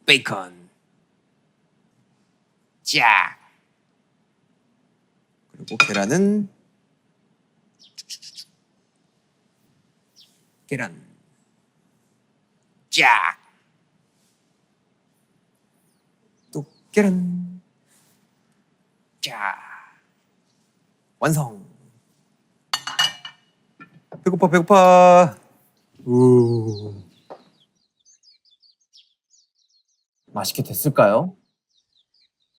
베이컨. 쫙. 그리고 계란은 계란. 쫙. 또 계란. 쫙. 완성. 배고파 배고파. 우. 맛있게 됐을까요?